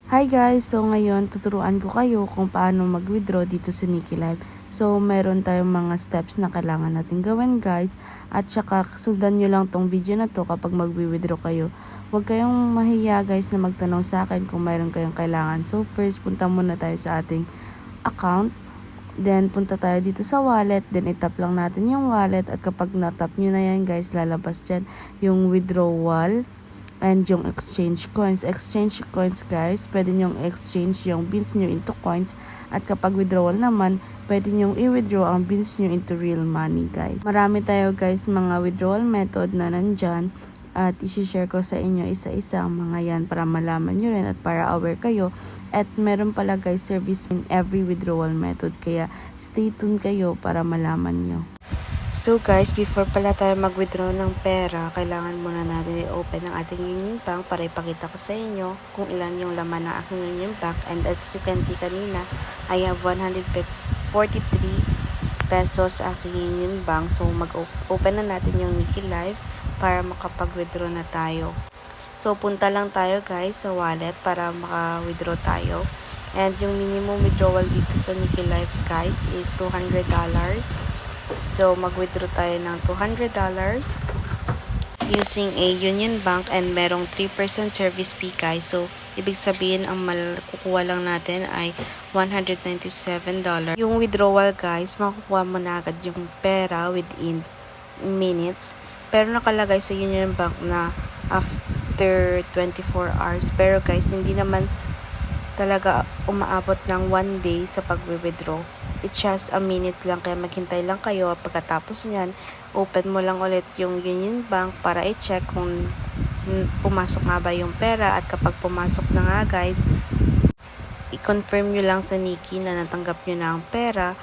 Hi guys! So ngayon tuturuan ko kayo kung paano mag-withdraw dito sa Nikki Live. So meron tayong mga steps na kailangan natin gawin guys. At saka sundan nyo lang tong video na to kapag mag-withdraw kayo. Huwag kayong mahiya guys na magtanong sa akin kung mayroon kayong kailangan. So first punta muna tayo sa ating account. Then punta tayo dito sa wallet. Then itap lang natin yung wallet. At kapag natap nyo na yan guys, lalabas dyan yung withdrawal. And yung exchange coins guys, pwede nyong exchange yung beans nyo into coins. At kapag withdrawal naman, pwede nyong i-withdraw ang beans nyo into real money guys. Marami tayo guys mga withdrawal method na nandyan. At isi-share ko sa inyo isa-isa ang mga yan para malaman nyo rin at para aware kayo. At meron pala guys service in every withdrawal method. Kaya stay tuned kayo para malaman nyo. So guys, before pala tayo mag-withdraw ng pera, kailangan muna natin i-open ang ating Union Bank para ipakita ko sa inyo kung ilan yung laman ng aking Union Bank. And as you can see kanina, I have 143 pesos sa aking Union Bank. So mag-open na natin yung Nikki Live para makapag-withdraw na tayo. So punta lang tayo guys sa wallet para maka-withdraw tayo. And yung minimum withdrawal dito sa Nikki Live guys is $200. So, mag-withdraw tayo ng $200 using a Union Bank and merong 3% service fee guys. So, ibig sabihin ang makukuha lang natin ay $197. Yung withdrawal guys, makukuha mo na agad yung pera within minutes. Pero nakalagay sa Union Bank na after 24 hours. Pero guys, hindi naman talaga umaabot ng 1 day sa pag-withdraw. It's just a minutes lang, kaya maghintay lang kayo. Pagkatapos nyan, open mo lang ulit yung Union Bank para i-check kung pumasok nga ba yung pera. At kapag pumasok na nga guys, i-confirm nyo lang sa Nikki na natanggap nyo na ang pera.